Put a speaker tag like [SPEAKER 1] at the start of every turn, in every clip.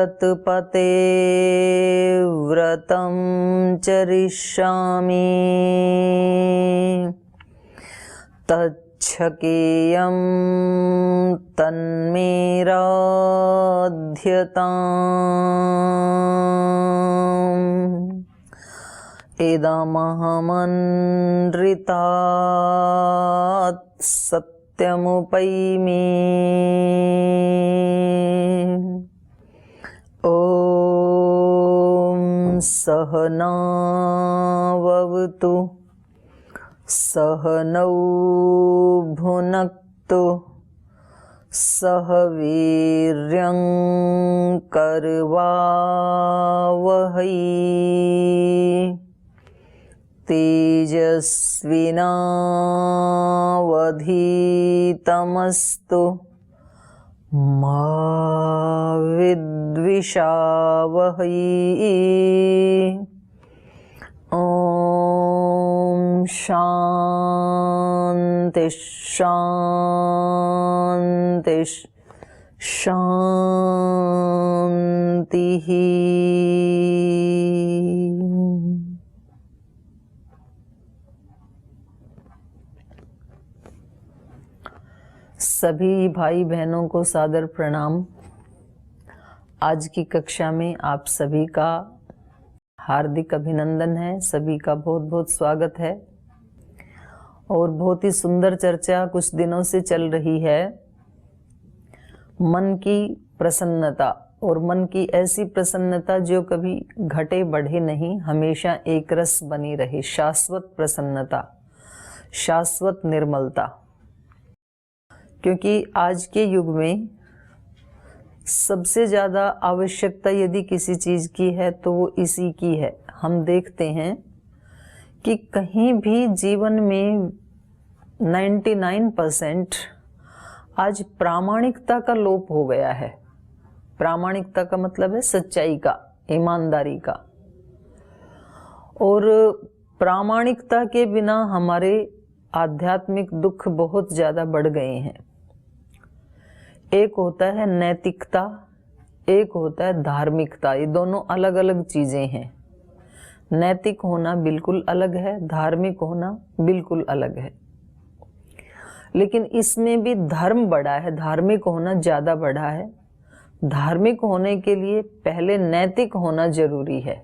[SPEAKER 1] व्रतपते व्रतं चरिष्यामि तच्छकेयं तन्मेराध्यताम् इदमहमनृतात् सत्यमुपैमि ॐ सहनाववतु सहनौ भुनक्तु सह वीर्यं करवावहै तेजस्विनावधीतमस्तु मा विद्विषावहै। ॐ शान्ति शान्ति शान्तिः। सभी भाई बहनों को सादर प्रणाम। आज की कक्षा में आप सभी का हार्दिक अभिनंदन है, सभी का बहुत बहुत स्वागत है। और बहुत ही सुंदर चर्चा कुछ दिनों से चल रही है, मन की प्रसन्नता। और मन की ऐसी प्रसन्नता जो कभी घटे बढ़े नहीं, हमेशा एक रस बनी रहे, शाश्वत प्रसन्नता, शाश्वत निर्मलता। क्योंकि आज के युग में सबसे ज़्यादा आवश्यकता यदि किसी चीज़ की है तो वो इसी की है। हम देखते हैं कि कहीं भी जीवन में 99% आज प्रामाणिकता का लोप हो गया है। प्रामाणिकता का मतलब है सच्चाई का, ईमानदारी का। और प्रामाणिकता के बिना हमारे आध्यात्मिक दुख बहुत ज़्यादा बढ़ गए हैं। एक होता है नैतिकता, एक होता है धार्मिकता। ये दोनों अलग अलग चीज़ें हैं। नैतिक होना बिल्कुल अलग है, धार्मिक होना बिल्कुल अलग है। लेकिन इसमें भी धर्म बड़ा है, धार्मिक होना ज़्यादा बड़ा है। धार्मिक होने के लिए पहले नैतिक होना जरूरी है।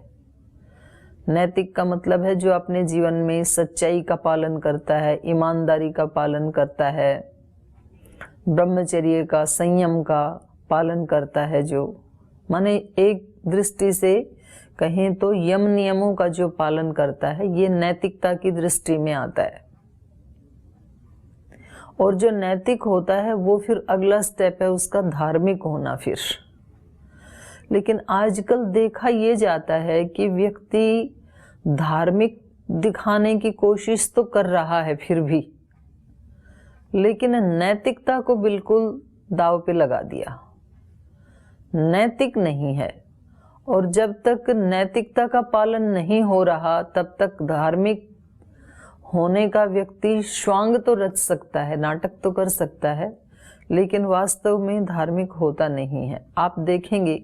[SPEAKER 1] नैतिक का मतलब है जो अपने जीवन में सच्चाई का पालन करता है, ईमानदारी का पालन करता है, ब्रह्मचर्य का, संयम का पालन करता है। जो माने एक दृष्टि से कहें तो यम नियमों का जो पालन करता है, ये नैतिकता की दृष्टि में आता है। और जो नैतिक होता है वो फिर अगला स्टेप है उसका धार्मिक होना फिर। लेकिन आजकल देखा ये जाता है कि व्यक्ति धार्मिक दिखाने की कोशिश तो कर रहा है फिर भी, लेकिन नैतिकता को बिल्कुल दांव पे लगा दिया। नैतिक नहीं है। और जब तक नैतिकता का पालन नहीं हो रहा तब तक धार्मिक होने का व्यक्ति स्वांग तो रच सकता है, नाटक तो कर सकता है, लेकिन वास्तव में धार्मिक होता नहीं है। आप देखेंगे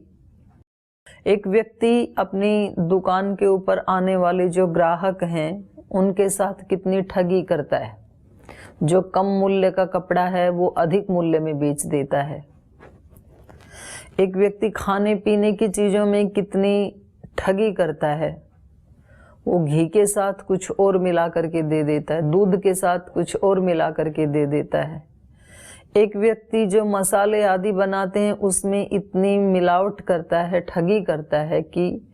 [SPEAKER 1] एक व्यक्ति अपनी दुकान के ऊपर आने वाले जो ग्राहक हैं उनके साथ कितनी ठगी करता है। जो कम मूल्य का कपड़ा है वो अधिक मूल्य में बेच देता है। एक व्यक्ति खाने पीने की चीज़ों में कितनी ठगी करता है। वो घी के साथ कुछ और मिला करके दे देता है, दूध के साथ कुछ और मिला करके दे देता है। एक व्यक्ति जो मसाले आदि बनाते हैं उसमें इतनी मिलावट करता है, ठगी करता है कि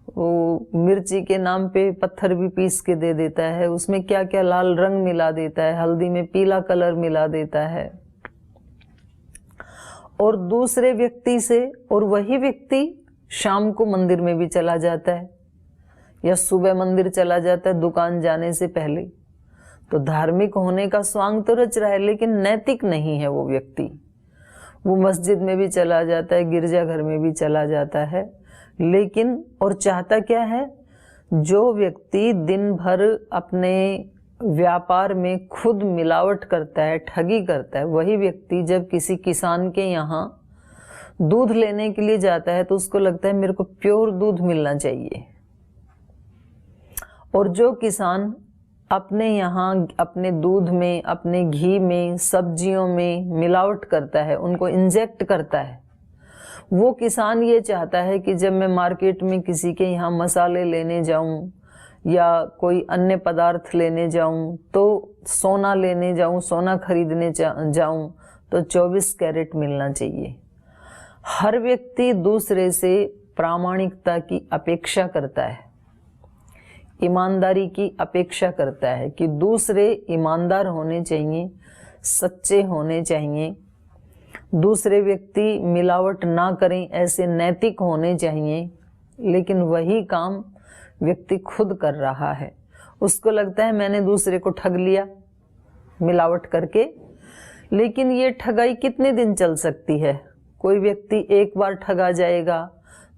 [SPEAKER 1] वो मिर्ची के नाम पे पत्थर भी पीस के दे देता है। उसमें क्या क्या लाल रंग मिला देता है, हल्दी में पीला कलर मिला देता है। और दूसरे व्यक्ति से, और वही व्यक्ति शाम को मंदिर में भी चला जाता है या सुबह मंदिर चला जाता है दुकान जाने से पहले। तो धार्मिक होने का स्वांग तो रच रहा है, लेकिन नैतिक नहीं है वो व्यक्ति। वो मस्जिद में भी चला जाता है, गिरजाघर में भी चला जाता है, लेकिन और चाहता क्या है? जो व्यक्ति दिन भर अपने व्यापार में खुद मिलावट करता है, ठगी करता है, वही व्यक्ति जब किसी किसान के यहाँ दूध लेने के लिए जाता है तो उसको लगता है मेरे को प्योर दूध मिलना चाहिए। और जो किसान अपने यहाँ अपने दूध में, अपने घी में, सब्जियों में मिलावट करता है, उनको इंजेक्ट करता है, वो किसान ये चाहता है कि जब मैं मार्केट में किसी के यहाँ मसाले लेने जाऊं या कोई अन्य पदार्थ लेने जाऊं, तो सोना लेने जाऊं, सोना खरीदने जाऊं तो 24 कैरेट मिलना चाहिए। हर व्यक्ति दूसरे से प्रामाणिकता की अपेक्षा करता है, ईमानदारी की अपेक्षा करता है कि दूसरे ईमानदार होने चाहिए, सच्चे होने चाहिए, दूसरे व्यक्ति मिलावट ना करें, ऐसे नैतिक होने चाहिए। लेकिन वही काम व्यक्ति खुद कर रहा है। उसको लगता है मैंने दूसरे को ठग लिया मिलावट करके। लेकिन ये ठगाई कितने दिन चल सकती है? कोई व्यक्ति एक बार ठगा जाएगा,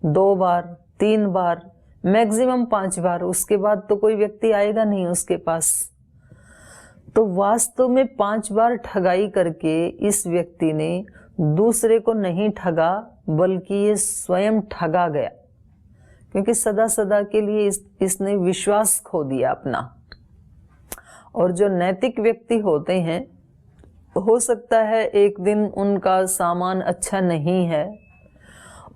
[SPEAKER 1] 2 बार, 3 बार, मैक्सिमम 5 बार, उसके बाद तो कोई व्यक्ति आएगा नहीं उसके पास। तो वास्तव में 5 बार ठगाई करके इस व्यक्ति ने दूसरे को नहीं ठगा, बल्कि ये स्वयं ठगा गया, क्योंकि सदा सदा के लिए इसने विश्वास खो दिया अपना। और जो नैतिक व्यक्ति होते हैं, हो सकता है एक दिन उनका सामान अच्छा नहीं है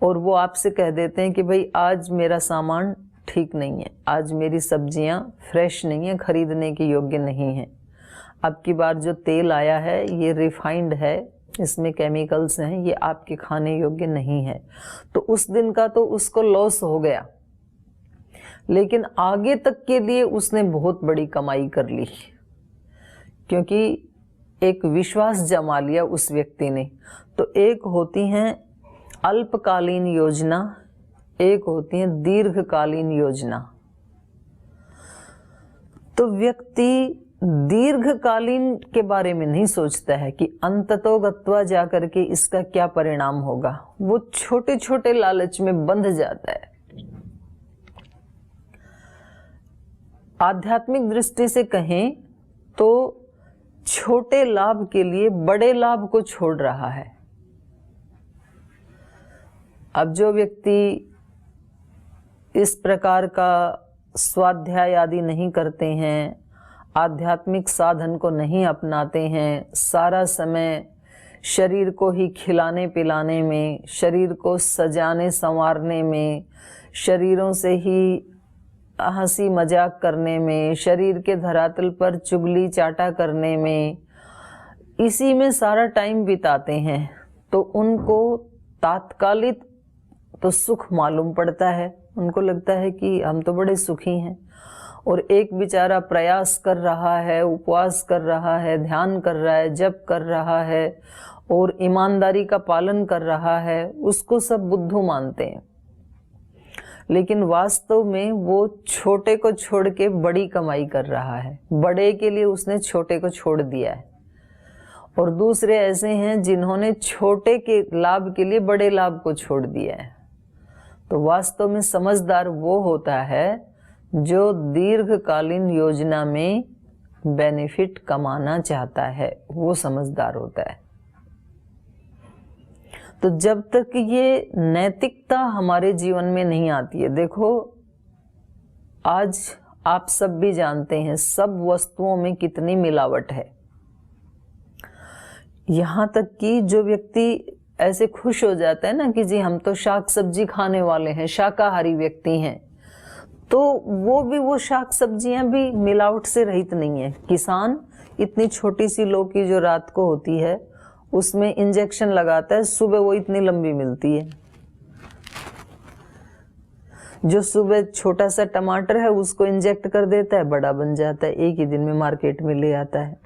[SPEAKER 1] और वो आपसे कह देते हैं कि भाई आज मेरा सामान ठीक नहीं है, आज मेरी सब्जियां फ्रेश नहीं है, खरीदने के योग्य नहीं है, अब की बार जो तेल आया है ये रिफाइंड है, इसमें केमिकल्स हैं, ये आपके खाने योग्य नहीं है। तो उस दिन का तो उसको लॉस हो गया, लेकिन आगे तक के लिए उसने बहुत बड़ी कमाई कर ली, क्योंकि एक विश्वास जमा लिया उस व्यक्ति ने। तो एक होती हैं अल्पकालीन योजना, एक होती है दीर्घकालीन योजना। तो व्यक्ति दीर्घकालीन के बारे में नहीं सोचता है कि अंततोगत्वा जाकर के इसका क्या परिणाम होगा। वो छोटे छोटे लालच में बंध जाता है। आध्यात्मिक दृष्टि से कहें तो छोटे लाभ के लिए बड़े लाभ को छोड़ रहा है। अब जो व्यक्ति इस प्रकार का स्वाध्याय आदि नहीं करते हैं, आध्यात्मिक साधन को नहीं अपनाते हैं, सारा समय शरीर को ही खिलाने पिलाने में, शरीर को सजाने संवारने में, शरीरों से ही हंसी मजाक करने में, शरीर के धरातल पर चुगली चाटा करने में, इसी में सारा टाइम बिताते हैं, तो उनको तात्कालिक तो सुख मालूम पड़ता है। उनको लगता है कि हम तो बड़े सुखी हैं। और एक बेचारा प्रयास कर रहा है, उपवास कर रहा है, ध्यान कर रहा है, जप कर रहा है और ईमानदारी का पालन कर रहा है, उसको सब बुद्धू मानते हैं। लेकिन वास्तव में वो छोटे को छोड़ के बड़ी कमाई कर रहा है। बड़े के लिए उसने छोटे को छोड़ दिया है। और दूसरे ऐसे हैं जिन्होंने छोटे के लाभ के लिए बड़े लाभ को छोड़ दिया है। तो वास्तव में समझदार वो होता है जो दीर्घकालीन योजना में बेनिफिट कमाना चाहता है, वो समझदार होता है। तो जब तक ये नैतिकता हमारे जीवन में नहीं आती है, देखो आज आप सब भी जानते हैं सब वस्तुओं में कितनी मिलावट है। यहाँ तक कि जो व्यक्ति ऐसे खुश हो जाता है ना कि जी हम तो शाक सब्जी खाने वाले हैं, शाकाहारी व्यक्ति हैं, तो वो शाक सब्जियां भी मिलावट से रहित नहीं है। किसान इतनी छोटी सी लौकी जो रात को होती है उसमें इंजेक्शन लगाता है, सुबह वो इतनी लंबी मिलती है। जो सुबह छोटा सा टमाटर है उसको इंजेक्ट कर देता है, बड़ा बन जाता है, एक ही दिन में मार्केट में ले आता है।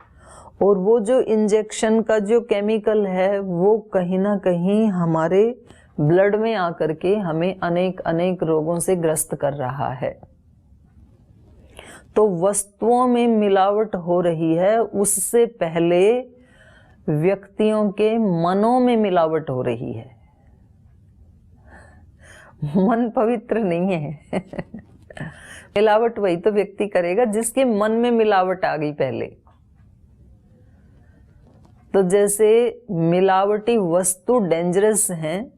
[SPEAKER 1] और वो जो इंजेक्शन का जो केमिकल है वो कहीं ना कहीं हमारे ब्लड में आकर के हमें अनेक अनेक रोगों से ग्रस्त कर रहा है। तो वस्तुओं में मिलावट हो रही है, उससे पहले व्यक्तियों के मनों में मिलावट हो रही है। मन पवित्र नहीं है। मिलावट वही तो व्यक्ति करेगा जिसके मन में मिलावट आ गई पहले। तो जैसे मिलावटी वस्तु डेंजरस हैं,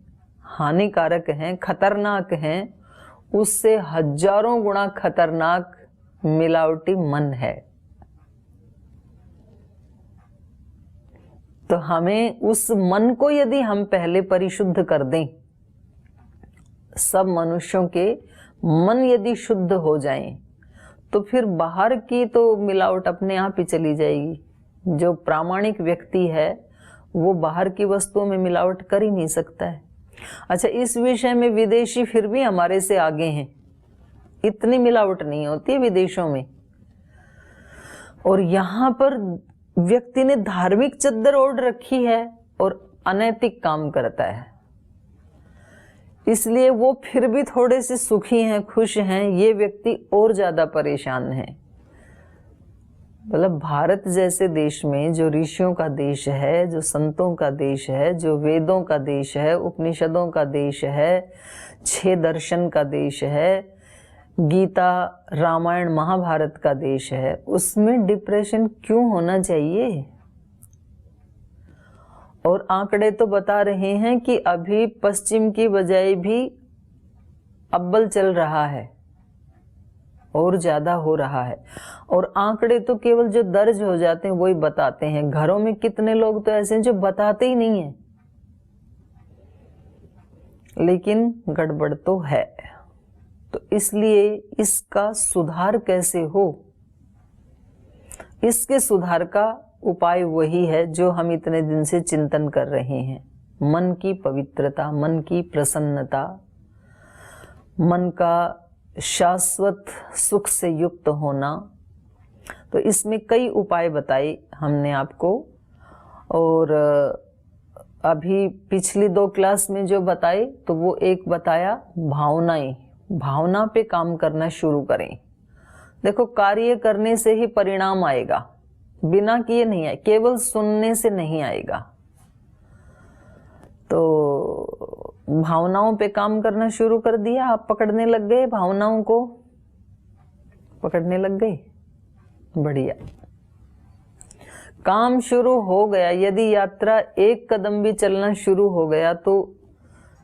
[SPEAKER 1] हानिकारक हैं, खतरनाक हैं, उससे हजारों गुना खतरनाक मिलावटी मन है। तो हमें उस मन को यदि हम पहले परिशुद्ध कर दें, सब मनुष्यों के मन यदि शुद्ध हो जाएं, तो फिर बाहर की तो मिलावट अपने आप ही चली जाएगी। जो प्रामाणिक व्यक्ति है वो बाहर की वस्तुओं में मिलावट कर ही नहीं सकता है। अच्छा, इस विषय में विदेशी फिर भी हमारे से आगे हैं, इतनी मिलावट नहीं होती है विदेशों में। और यहाँ पर व्यक्ति ने धार्मिक चद्दर ओढ़ रखी है और अनैतिक काम करता है, इसलिए वो फिर भी थोड़े से सुखी हैं, खुश हैं, ये व्यक्ति और ज्यादा परेशान है। मतलब भारत जैसे देश में, जो ऋषियों का देश है, जो संतों का देश है, जो वेदों का देश है, उपनिषदों का देश है, 6 दर्शन का देश है, गीता रामायण महाभारत का देश है, उसमें डिप्रेशन क्यों होना चाहिए? और आंकड़े तो बता रहे हैं कि अभी पश्चिम की बजाय भी अव्वल चल रहा है और ज्यादा हो रहा है। और आंकड़े तो केवल जो दर्ज हो जाते हैं वही बताते हैं। घरों में कितने लोग तो ऐसे हैं जो बताते ही नहीं है, लेकिन गड़बड़ तो है। तो इसलिए इसका सुधार कैसे हो? इसके सुधार का उपाय वही है जो हम इतने दिन से चिंतन कर रहे हैं। मन की पवित्रता, मन की प्रसन्नता, मन का शाश्वत सुख से युक्त होना। तो इसमें कई उपाय बताए हमने आपको, और अभी पिछली 2 क्लास में जो बताए तो वो एक बताया भावनाएं। भावना पे काम करना शुरू करें। देखो, कार्य करने से ही परिणाम आएगा, बिना किए नहीं आए, केवल सुनने से नहीं आएगा। तो भावनाओं पे काम करना शुरू कर दिया, आप पकड़ने लग गए, भावनाओं को पकड़ने लग गए, बढ़िया, काम शुरू हो गया। यदि यात्रा एक कदम भी चलना शुरू हो गया तो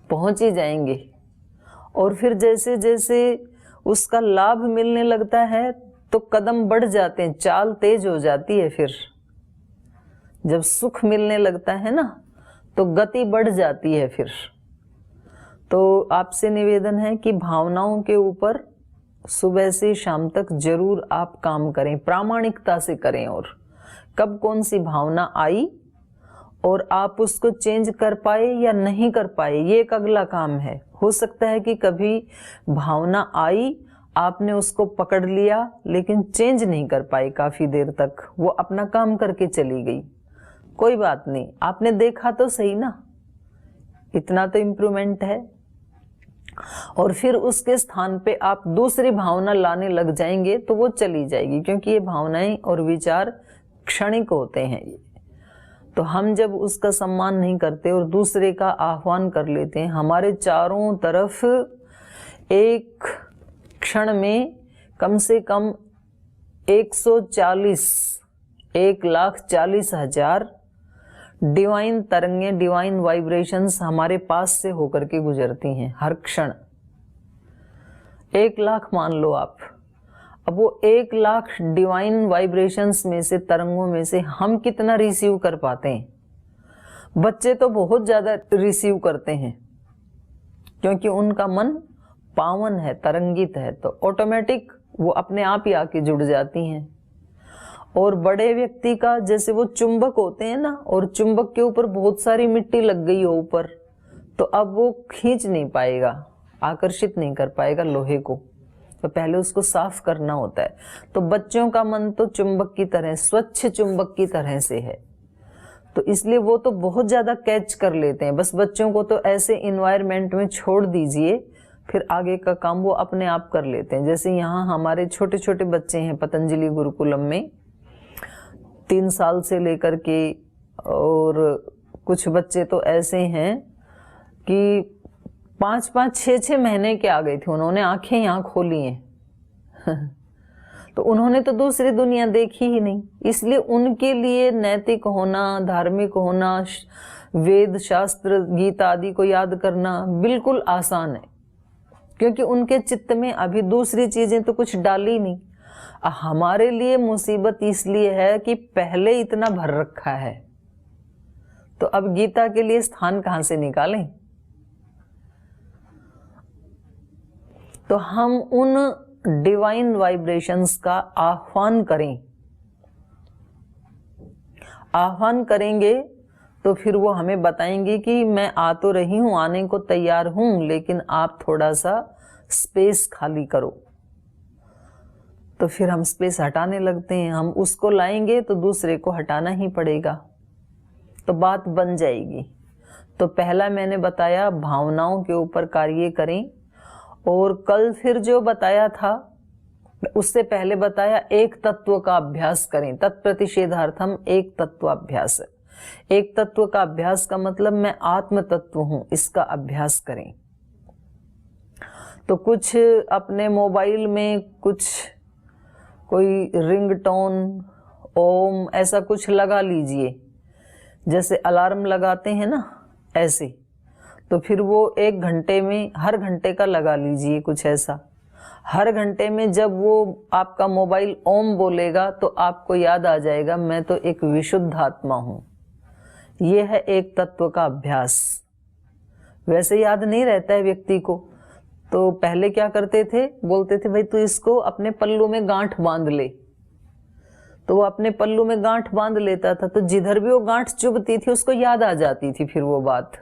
[SPEAKER 1] पहुंच ही जाएंगे। और फिर जैसे जैसे उसका लाभ मिलने लगता है तो कदम बढ़ जाते हैं, चाल तेज हो जाती है। फिर जब सुख मिलने लगता है ना तो गति बढ़ जाती है। फिर तो आपसे निवेदन है कि भावनाओं के ऊपर सुबह से शाम तक जरूर आप काम करें, प्रामाणिकता से करें। और कब कौन सी भावना आई और आप उसको चेंज कर पाए या नहीं कर पाए, ये एक अगला काम है। हो सकता है कि कभी भावना आई, आपने उसको पकड़ लिया लेकिन चेंज नहीं कर पाई, काफी देर तक वो अपना काम करके चली गई। कोई बात नहीं, आपने देखा तो सही ना, इतना तो इम्प्रूवमेंट है। और फिर उसके स्थान पे आप दूसरी भावना लाने लग जाएंगे तो वो चली जाएगी, क्योंकि ये भावनाएं और विचार क्षणिक होते हैं। तो हम जब उसका सम्मान नहीं करते और दूसरे का आह्वान कर लेते हैं, हमारे चारों तरफ एक क्षण में कम से कम 1,40,000 डिवाइन तरंगें, डिवाइन वाइब्रेशंस हमारे पास से होकर के गुजरती हैं हर क्षण। 1,00,000 मान लो आप। अब वो 1,00,000 डिवाइन वाइब्रेशंस में से, तरंगों में से हम कितना रिसीव कर पाते हैं? बच्चे तो बहुत ज्यादा रिसीव करते हैं, क्योंकि उनका मन पावन है, तरंगित है, तो ऑटोमेटिक वो अपने आप ही आके जुड़ जाती हैं। और बड़े व्यक्ति का, जैसे वो चुंबक होते हैं ना, और चुंबक के ऊपर बहुत सारी मिट्टी लग गई हो ऊपर, तो अब वो खींच नहीं पाएगा, आकर्षित नहीं कर पाएगा लोहे को, तो पहले उसको साफ करना होता है। तो बच्चों का मन तो चुंबक की तरह, स्वच्छ चुंबक की तरह से है, तो इसलिए वो तो बहुत ज्यादा कैच कर लेते हैं। बस बच्चों को तो ऐसे इन्वायरमेंट में छोड़ दीजिए, फिर आगे का काम वो अपने आप कर लेते हैं। जैसे यहाँ हमारे छोटे छोटे बच्चे हैं पतंजलि गुरुकुलम में, 3 साल से लेकर के, और कुछ बच्चे तो ऐसे हैं कि 5-5, 6-6 महीने के आ गए थे, उन्होंने आंखें यहाँ खोली हैं तो उन्होंने तो दूसरी दुनिया देखी ही नहीं। इसलिए उनके लिए नैतिक होना, धार्मिक होना, वेद शास्त्र गीता आदि को याद करना बिल्कुल आसान है, क्योंकि उनके चित्त में अभी दूसरी चीजें तो कुछ डाली नहीं। हमारे लिए मुसीबत इसलिए है कि पहले इतना भर रखा है, तो अब गीता के लिए स्थान कहां से निकालें। तो हम उन डिवाइन वाइब्रेशंस का आह्वान करें, आह्वान करेंगे तो फिर वो हमें बताएंगे कि मैं आ तो रही हूं, आने को तैयार हूं, लेकिन आप थोड़ा सा स्पेस खाली करो। तो फिर हम स्पेस हटाने लगते हैं, हम उसको लाएंगे तो दूसरे को हटाना ही पड़ेगा, तो बात बन जाएगी। तो पहला मैंने बताया भावनाओं के ऊपर कार्य करें, और कल फिर जो बताया था उससे पहले बताया एक तत्व का अभ्यास करें, तत्प्रतिषेधार्थम एक तत्वाभ्यास। एक तत्व का अभ्यास का मतलब मैं आत्म तत्व हूं, इसका अभ्यास करें। तो कुछ अपने मोबाइल में कुछ कोई रिंगटोन, ओम, ऐसा कुछ लगा लीजिए, जैसे अलार्म लगाते हैं ना, ऐसे। तो फिर वो 1 घंटे में, हर घंटे का लगा लीजिए कुछ ऐसा। हर घंटे में जब वो आपका मोबाइल ओम बोलेगा तो आपको याद आ जाएगा मैं तो एक विशुद्ध आत्मा हूं। ये है एक तत्व का अभ्यास। वैसे याद नहीं रहता है व्यक्ति को, तो पहले क्या करते थे, बोलते थे भाई तू इसको अपने पल्लू में गांठ बांध ले, तो वो अपने पल्लू में गांठ बांध लेता था, तो जिधर भी वो गांठ चुभती थी उसको याद आ जाती थी फिर वो बात।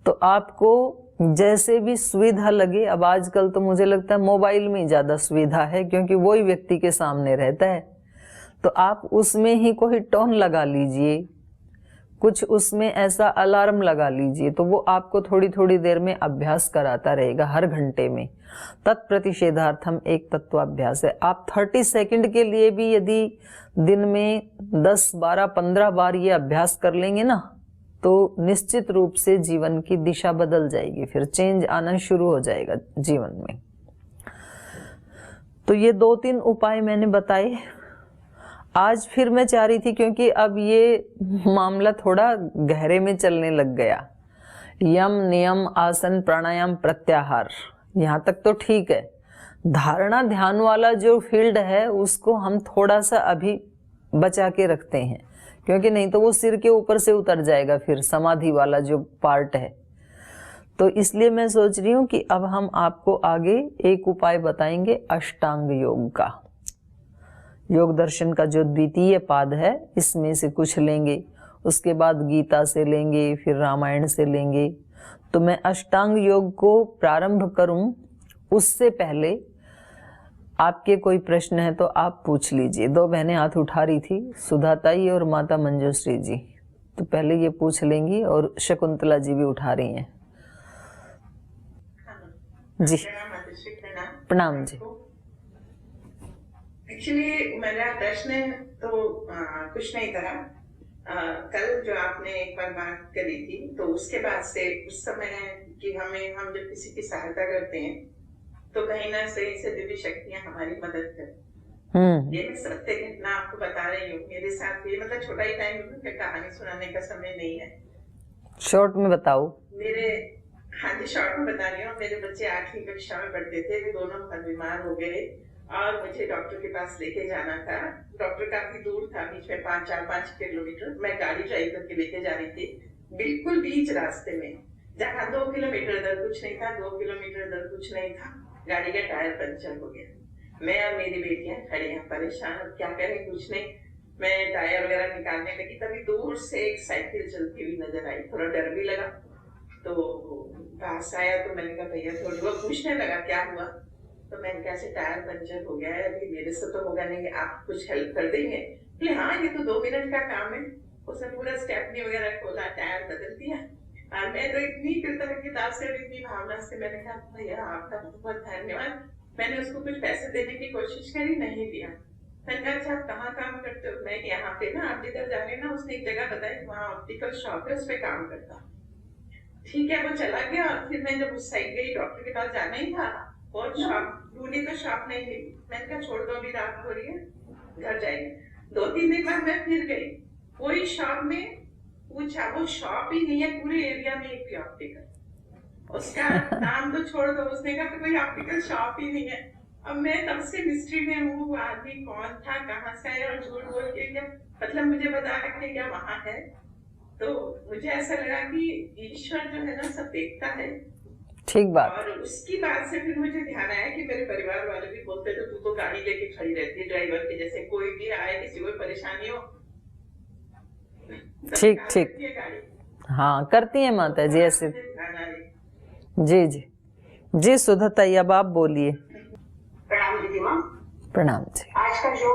[SPEAKER 1] तो आपको जैसे भी सुविधा लगे, अब आजकल तो मुझे लगता है मोबाइल में ज्यादा सुविधा है, क्योंकि वही व्यक्ति के सामने रहता है, तो आप उसमें ही कोई टोन लगा लीजिए, कुछ उसमें ऐसा अलार्म लगा लीजिए, तो वो आपको थोड़ी थोड़ी देर में अभ्यास कराता रहेगा हर घंटे में। तत्प्रतिषेधार्थम एक तत्वाभ्यास है। आप 30 सेकंड के लिए भी यदि दिन में 10, 12, 15 बार ये अभ्यास कर लेंगे ना, तो निश्चित रूप से जीवन की दिशा बदल जाएगी, फिर चेंज आना शुरू हो जाएगा जीवन में। तो ये 2-3 उपाय मैंने बताए। आज फिर मैं चाह रही थी, क्योंकि अब ये मामला थोड़ा गहरे में चलने लग गया, यम, नियम, आसन, प्राणायाम, प्रत्याहार, यहाँ तक तो ठीक है। धारणा ध्यान वाला जो फील्ड है उसको हम थोड़ा सा अभी बचा के रखते हैं, क्योंकि नहीं तो वो सिर के ऊपर से उतर जाएगा फिर समाधि वाला जो पार्ट है। तो इसलिए मैं सोच रही हूँ कि अब हम आपको आगे एक उपाय बताएंगे अष्टांग योग का। योग दर्शन का जो द्वितीय पाद है इसमें से कुछ लेंगे, उसके बाद गीता से लेंगे, फिर रामायण से लेंगे। तो मैं अष्टांग योग को प्रारंभ करूं उससे पहले आपके कोई प्रश्न है तो आप पूछ लीजिए। 2 बहनें हाथ उठा रही थी, सुधाताई और माता मंजूश्री जी, तो पहले ये पूछ लेंगी, और शकुंतला जी भी उठा रही हैं जी। प्रणाम जी।
[SPEAKER 2] एक्चुअली मेरा प्रश्न तो कुछ नहीं करा। कल जो आपने एक बार बात करी थी, तो उसके बाद से उस समय कि हम जब किसी की सहायता करते हैं तो कहीं ना सही से दिव्य शक्तियां हमारी मदद करती। ये मैं सत्य घटना आपको बता रही हूँ, मेरे साथ ये मतलब छोटा ही टाइम है, कहानी सुनाने का समय नहीं है,
[SPEAKER 1] शॉर्ट में बताओ।
[SPEAKER 2] हाँ जी, शॉर्ट में बता रही हूँ। मेरे बच्चे 8वीं कक्षा में पढ़ते थे, वे दोनों बहुत बीमार हो गए और मुझे डॉक्टर के पास लेके जाना था। डॉक्टर काफी दूर था, बीच में 4-5 किलोमीटर। मैं गाड़ी ड्राइव करके लेके जा रही थी, बिल्कुल बीच रास्ते में, जहाँ 2 किलोमीटर इधर कुछ नहीं था, 2 किलोमीटर इधर कुछ नहीं था, गाड़ी का टायर पंचर हो गया। मैं और मेरी बेटियां खड़े हैं परेशान, अब क्या करें कुछ नहीं। मैं टायर वगैरह निकालने लगी, तभी दूर से एक साइकिल चलती हुई नजर आई। थोड़ा डर भी लगा, तो पास आया तो मैंने कहा भैया, थोड़ी वो पूछने लगा क्या हुआ, तो मैंने कहा ऐसे टायर पंचर हो गया है, अभी मेरे से तो होगा नहीं, आप कुछ हेल्प कर देंगे? बोले हाँ, ये तो 2 मिनट का काम है। उसने पूरा स्टेपनी वगैरह खोला, टायर बदल दिया। और मैं तो इतनी कृतज्ञता से और इतनी भावना से मैंने कहा भैया आपका बहुत धन्यवाद। मैंने उसको कुछ पैसे देने की कोशिश करी, नहीं दिया। मैंने कहा अच्छा आप कहाँ काम करते हो? मैं यहाँ पे ना, आप जिधर जाने ना, उसने एक जगह बताई, वहाँ ऑप्टिकल शॉप है, उस पर काम करता। ठीक है, वो चला गया। और फिर मैं जब उस साइड गई, डॉक्टर के पास जाना ही था, और शॉप ढूंढी तो शॉप नहीं मिली। मैंने कहा छोड़ दो, अभी रात हो रही है, घर जाएंगे। 2-3 दिन बाद मैं फिर गई, वही शॉप में पूछा, वो शॉप ही नहीं है पूरे एरिया में एक भी ऑप्टिकल। उसका नाम तो छोड़ दो, उसने कहा कोई ऑप्टिकल शॉप ही नहीं है। अब मैं तब से मिस्ट्री में हूँ, वो आदमी कौन था, कहाँ से आया, और झूठ बोल के क्या मतलब मुझे बता के क्या वहां है। तो मुझे ऐसा लगा कि ईश्वर जो है ना सब देखता है।
[SPEAKER 1] ठीक बात।
[SPEAKER 2] और उसकी बात से फिर मुझे ध्यान आया कि मेरे परिवार वाले भी बोलते थे तू तो गाड़ी लेके खड़ी रहती है ड्राइवर के जैसे, कोई भी आए किसी को परेशानी हो
[SPEAKER 1] ठीक ठीक, हाँ करती हैं माता जी ऐसे। जी जी जी, सुधा ताई अब आप बोलिए।
[SPEAKER 3] प्रणाम दीदी माँ।
[SPEAKER 1] प्रणाम जी।
[SPEAKER 3] आज का जो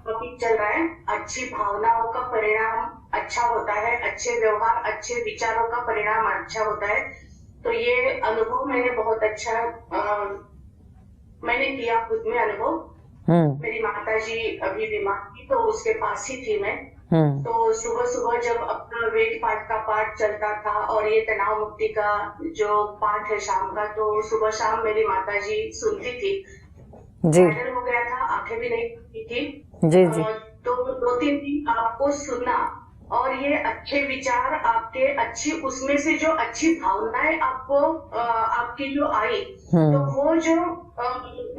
[SPEAKER 3] टॉपिक चल रहा है, अच्छी भावनाओं का परिणाम अच्छा होता है, अच्छे व्यवहार अच्छे विचारों का परिणाम अच्छा होता है। तो ये अनुभव मैंने बहुत अच्छा मैंने किया खुद में अनुभव। मेरी माता जी अभी बीमार थी तो उसके पास ही थी मैं। तो सुबह सुबह जब अपना वेद पाठ का पाठ चलता था और ये तनाव मुक्ति का जो पाठ है शाम का, तो सुबह शाम मेरी माता जी सुनती थी।
[SPEAKER 1] जी
[SPEAKER 3] हो गया था, आंखें भी नहीं खुलती थी।
[SPEAKER 1] जी जी।
[SPEAKER 3] तो 2-3 दिन आपको सुनना और ये अच्छे विचार आपके अच्छी, उसमें से जो अच्छी भावनाएं आपको आपकी जो आई, तो वो जो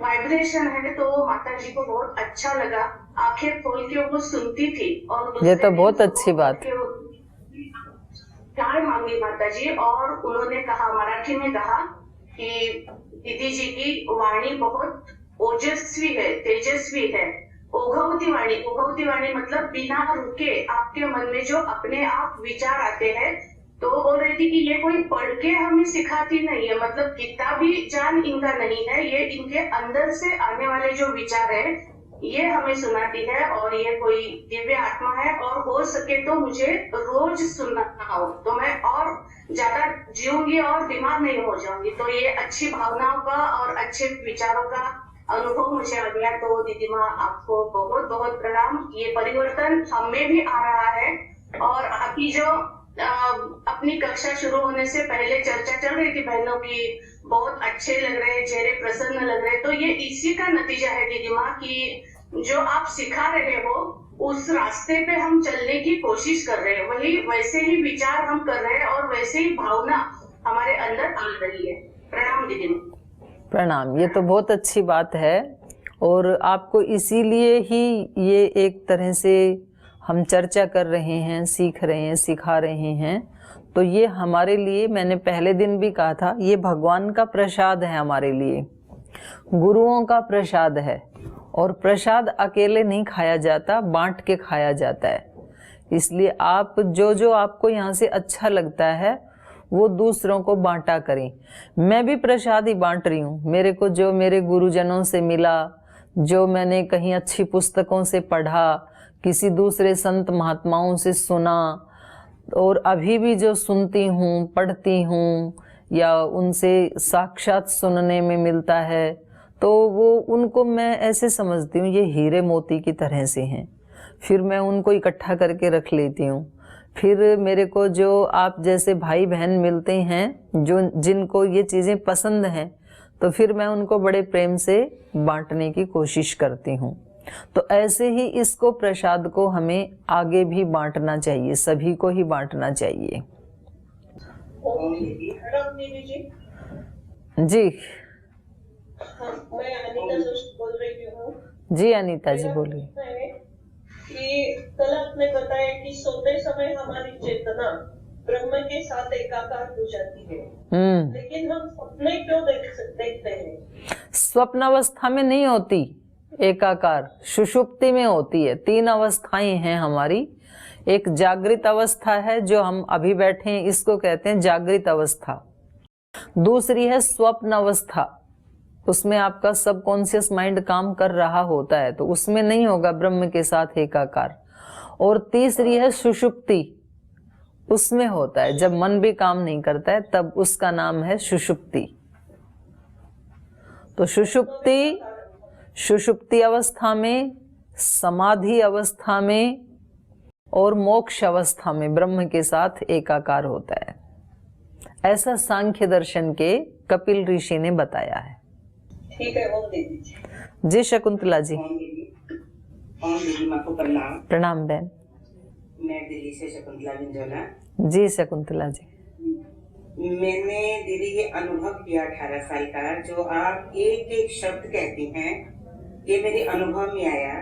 [SPEAKER 3] वाइब्रेशन है तो माता जी को बहुत अच्छा लगा। आंखें खोल के वो सुनती थी और
[SPEAKER 1] ये तो बहुत अच्छी बात।
[SPEAKER 3] चाय मांगी माता जी और उन्होंने कहा, मराठी में कहा कि दीदी जी की वाणी बहुत ओजस्वी है, तेजस्वी है। ओघवती वाणी मतलब बिना रुके आपके मन में जो अपने आप विचार आते हैं। तो बोल रही थी कि ये कोई पढ़ के हमें सिखाती नहीं है, मतलब किताबी ज्ञान इनका नहीं है, ये इनके अंदर से आने वाले जो विचार है ये हमें सुनाती है। और ये कोई दिव्य आत्मा है और हो सके तो मुझे रोज सुनना हो तो मैं और ज्यादा जीऊंगी और बीमार नहीं हो जाऊंगी। तो ये अच्छी भावनाओं का और अच्छे विचारों का अनुभव मुझे आ गया। तो दीदी माँ आपको बहुत बहुत प्रणाम। ये परिवर्तन हम में भी आ रहा है। और आपकी जो अपनी कक्षा शुरू होने से पहले चर्चा चल रही थी बहनों की, बहुत अच्छे लग रहे, चेहरे प्रसन्न लग रहे। तो ये इसी का नतीजा है दीदी माँ की जो आप सिखा रहे हो उस रास्ते पे हम चलने की कोशिश कर रहे हैं, वही वैसे ही विचार हम कर रहे हैं और वैसे ही भावना हमारे अंदर आ रही है। प्रणाम दीदी माँ।
[SPEAKER 1] प्रणाम। ये तो बहुत अच्छी बात है और आपको इसीलिए ही ये एक तरह से हम चर्चा कर रहे हैं, सीख रहे हैं, सिखा रहे हैं। तो ये हमारे लिए, मैंने पहले दिन भी कहा था, ये भगवान का प्रसाद है हमारे लिए, गुरुओं का प्रसाद है। और प्रसाद अकेले नहीं खाया जाता, बांट के खाया जाता है। इसलिए आप जो आपको यहाँ से अच्छा लगता है वो दूसरों को बांटा करें। मैं भी प्रसाद ही बांट रही हूँ। मेरे को जो मेरे गुरुजनों से मिला, जो मैंने कहीं अच्छी पुस्तकों से पढ़ा, किसी दूसरे संत महात्माओं से सुना, और अभी भी जो सुनती हूँ, पढ़ती हूँ या उनसे साक्षात सुनने में मिलता है, तो वो उनको मैं ऐसे समझती हूँ ये हीरे मोती की तरह से हैं। फिर मैं उनको इकट्ठा करके रख लेती हूँ। फिर मेरे को जो आप जैसे भाई बहन मिलते हैं जो जिनको ये चीज़ें पसंद हैं, तो फिर मैं उनको बड़े प्रेम से बांटने की कोशिश करती हूँ। तो ऐसे ही इसको, प्रसाद को हमें आगे भी बांटना चाहिए, सभी को ही बांटना चाहिए। जी
[SPEAKER 4] मैं अनीता जोशी बोल रही हूँ।
[SPEAKER 1] जी अनीता जी बोलिए।
[SPEAKER 4] कि कल आपने बताया कि सोते समय हमारी चेतना ब्रह्म के साथ एकाकार हो जाती है, लेकिन हम सपने क्यों देखते हैं?
[SPEAKER 1] स्वप्न अवस्था में नहीं होती एकाकार, सुषुप्ति में होती है। 3 अवस्थाएं हैं हमारी। एक जागृत अवस्था है जो हम अभी बैठे हैं, इसको कहते हैं जागृत अवस्था। दूसरी है स्वप्न अवस्था, उसमें आपका सबकॉन्शियस माइंड काम कर रहा होता है, तो उसमें नहीं होगा ब्रह्म के साथ एकाकार। और तीसरी है सुषुप्ति, उसमें होता है जब मन भी काम नहीं करता है, तब उसका नाम है सुषुप्ति। तो सुषुप्ति अवस्था में, समाधि अवस्था में और मोक्ष अवस्था में ब्रह्म के साथ एकाकार होता है। ऐसा सांख्य दर्शन के कपिल ऋषि ने बताया है।
[SPEAKER 4] ठीक है, वो दे दीजिए।
[SPEAKER 1] जी शकुंतला जी।
[SPEAKER 3] दीदी माँ को प्रणाम।
[SPEAKER 1] प्रणाम बहन।
[SPEAKER 3] मैं दिल्ली से शकुंतला मिंजोला।
[SPEAKER 1] जी शकुंतला जी।
[SPEAKER 5] मैंने दीदी ये अनुभव किया 18 साल का, जो आप एक एक शब्द कहती हैं, ये मेरे अनुभव में आया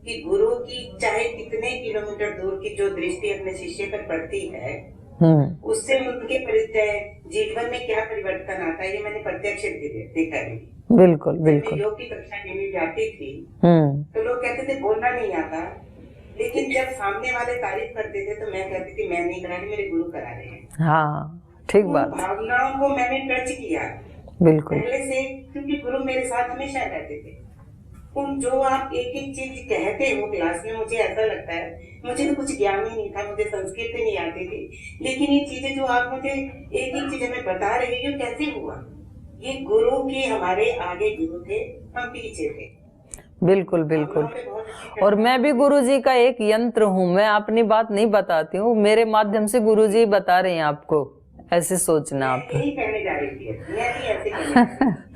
[SPEAKER 5] कि गुरु की चाहे कितने किलोमीटर दूर की जो दृष्टि अपने शिष्य पर पड़ती है, उससे उनके जीवन में क्या परिवर्तन आता है, ये मैंने प्रत्यक्ष देखा है।
[SPEAKER 1] बिल्कुल बिल्कुल।
[SPEAKER 5] योग की कक्षा लेने जाती थी तो लोग कहते थे बोलना नहीं आता, लेकिन जब सामने वाले तारीफ करते थे तो मैं कहती थी मैं नहीं करा रही, मेरे गुरु करा रहे हैं।
[SPEAKER 1] हाँ ठीक बात।
[SPEAKER 5] भावनाओं को मैंने टच किया
[SPEAKER 1] बिल्कुल
[SPEAKER 5] पहले से, क्योंकि गुरु मेरे साथ हमेशा रहते थे। उन जो आप एक एक चीज कहते हो क्लास में, मुझे ऐसा लगता है मुझे तो कुछ ज्ञान ही नहीं था, मुझे संस्कृत नहीं आती थी, लेकिन ये चीजें जो आप मुझे एक एक चीज हमें बता रहे हो कैसे हुआ, ये गुरु के हमारे आगे गुरु थे, हम पीछे थे।
[SPEAKER 1] बिल्कुल बिल्कुल। और मैं भी गुरुजी का एक यंत्र हूँ, मैं अपनी बात नहीं बताती हूँ, मेरे माध्यम से गुरुजी बता रहे हैं आपको, ऐसे सोचना आप।
[SPEAKER 5] यही कहने जा रही थी, मैं भी ऐसे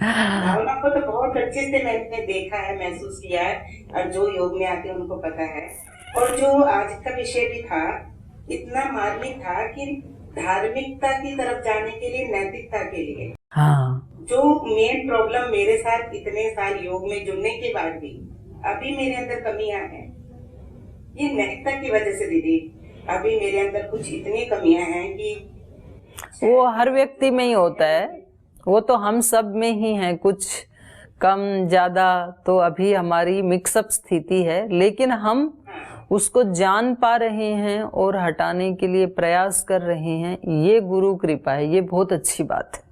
[SPEAKER 5] भावना को तो बहुत अच्छे से मैंने देखा है, महसूस किया है, और जो योग में आते हैं उनको पता है। और जो आज का विषय भी था इतना मार्मिक था कि धार्मिकता की तरफ जाने के लिए, नैतिकता के लिए,
[SPEAKER 1] हाँ
[SPEAKER 5] जो मेन प्रॉब्लम मेरे साथ इतने साल योग में जुड़ने के बाद भी अभी मेरे अंदर कमियां हैं, ये नैतिकता की वजह से दीदी अभी मेरे अंदर कुछ इतनी कमियां हैं कि
[SPEAKER 1] वो हर व्यक्ति में ही होता है, वो तो हम सब में ही है, कुछ कम ज्यादा तो अभी हमारी मिक्सअप स्थिति है, लेकिन हम उसको जान पा रहे हैं और हटाने के लिए प्रयास कर रहे हैं, ये गुरु कृपा है, ये बहुत अच्छी बात है।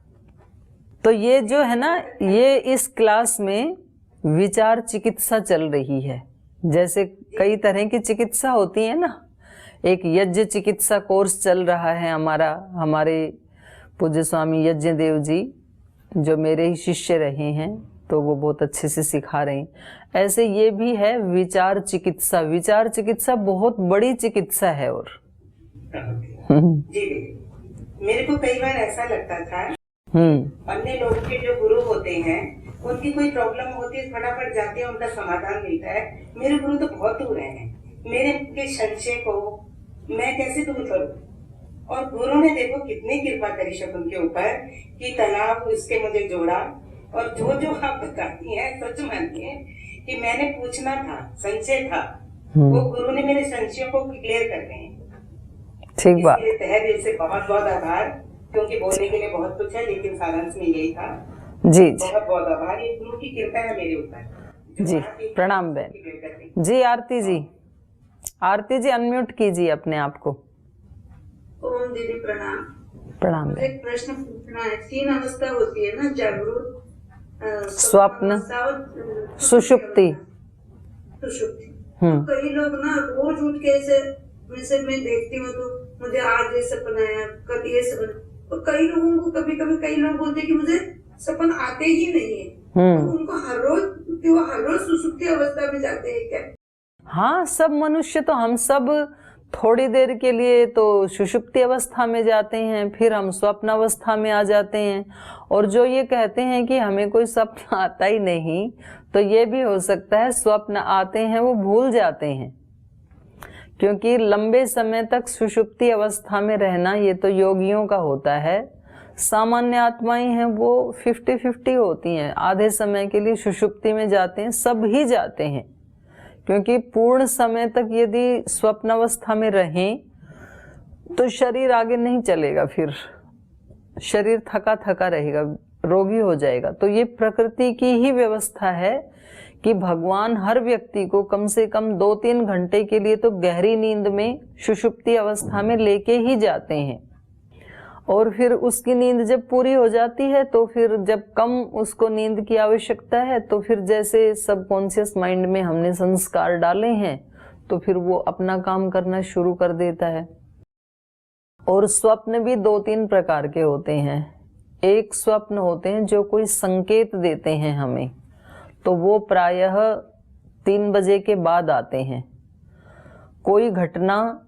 [SPEAKER 1] तो ये जो है ना, ये इस क्लास में विचार चिकित्सा चल रही है, जैसे कई तरह की चिकित्सा होती है ना, एक यज्ञ चिकित्सा कोर्स चल रहा है हमारा, हमारे पूज्य स्वामी यज्ञ देव जी जो मेरे ही शिष्य रहे हैं, तो वो बहुत अच्छे से सिखा रहे हैं। ऐसे ये भी है विचार चिकित्सा, विचार चिकित्सा बहुत बड़ी चिकित्सा है। और
[SPEAKER 5] जी मेरे को कई बार ऐसा लगता था अन्य लोगों के जो गुरु होते हैं उनकी कोई प्रॉब्लम होती है फटाफट जाते हैं, उनका समाधान मिलता है, मेरे गुरु तो बहुत दूर हैं, मेरे के संशय को मैं कैसे दूर करूं। और गुरु ने देखो कितनी कृपा करी शकुन के ऊपर कि तनाव इसके मुझे जोड़ा, और जो आप बताती हैं सच मानती हैं कि मैंने पूछना था, संशय था, वो गुरु ने मेरे संशयों को क्लियर कर रहे हैं।
[SPEAKER 1] ठीक बात।
[SPEAKER 5] इसलिए तहे दिल से बहुत बहुत आभार, क्योंकि बोलने के लिए बहुत कुछ है, लेकिन सारांश में यही था।
[SPEAKER 1] जी
[SPEAKER 5] बहुत बहुत आभार, ये गुरु की कृपा है मेरे ऊपर।
[SPEAKER 1] जी प्रणाम बहन जी। आरती जी, आरती जी अनम्यूट कीजिए अपने आप को।
[SPEAKER 6] ओम दीदी प्रणाम।
[SPEAKER 1] प्रणाम।
[SPEAKER 6] मुझे एक प्रश्न पूछना है, 3 अवस्था होती है ना, जागरूक,
[SPEAKER 1] स्वप्न, सुषुप्ति।
[SPEAKER 6] सुषुप्ति। कई लोग ना रोज उठ के ऐसे मैं देखती हूँ तो मुझे आज ये सपना आया, कल ये सपना, तो कई लोगों को कई लोग बोलते हैं कि मुझे सपन आते ही नहीं है, तो उनको हर रोज सुषुप्ति अवस्था में जाते हैं क्या?
[SPEAKER 1] हाँ, सब मनुष्य तो, हम सब थोड़ी देर के लिए तो सुषुप्ति अवस्था में जाते हैं, फिर हम स्वप्न अवस्था में आ जाते हैं। और जो ये कहते हैं कि हमें कोई स्वप्न आता ही नहीं, तो ये भी हो सकता है स्वप्न आते हैं वो भूल जाते हैं, क्योंकि लंबे समय तक सुषुप्ति अवस्था में रहना ये तो योगियों का होता है। सामान्य आत्माएं हैं वो 50-50 होती हैं, आधे समय के लिए सुषुप्ति में जाते हैं, सब ही जाते हैं, क्योंकि पूर्ण समय तक यदि स्वप्न अवस्था में रहें तो शरीर आगे नहीं चलेगा, फिर शरीर थका थका रहेगा, रोगी हो जाएगा। तो ये प्रकृति की ही व्यवस्था है कि भगवान हर व्यक्ति को कम से कम 2-3 घंटे के लिए तो गहरी नींद में सुषुप्ति अवस्था में लेके ही जाते हैं। और फिर उसकी नींद जब पूरी हो जाती है तो फिर जब कम उसको नींद की आवश्यकता है तो फिर जैसे सबकॉन्शियस माइंड में हमने संस्कार डाले हैं तो फिर वो अपना काम करना शुरू कर देता है। और स्वप्न भी 2-3 प्रकार के होते हैं। एक स्वप्न होते हैं जो कोई संकेत देते हैं हमें, तो वो प्रायः 3 बजे के बाद आते हैं। कोई घटना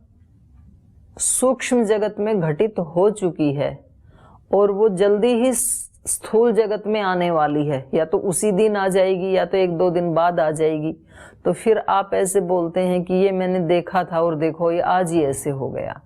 [SPEAKER 1] सूक्ष्म जगत में घटित हो चुकी है और वो जल्दी ही स्थूल जगत में आने वाली है, या तो उसी दिन आ जाएगी या तो 1-2 दिन बाद आ जाएगी, तो फिर आप ऐसे बोलते हैं कि ये मैंने देखा था और देखो ये आज ही ऐसे हो गया।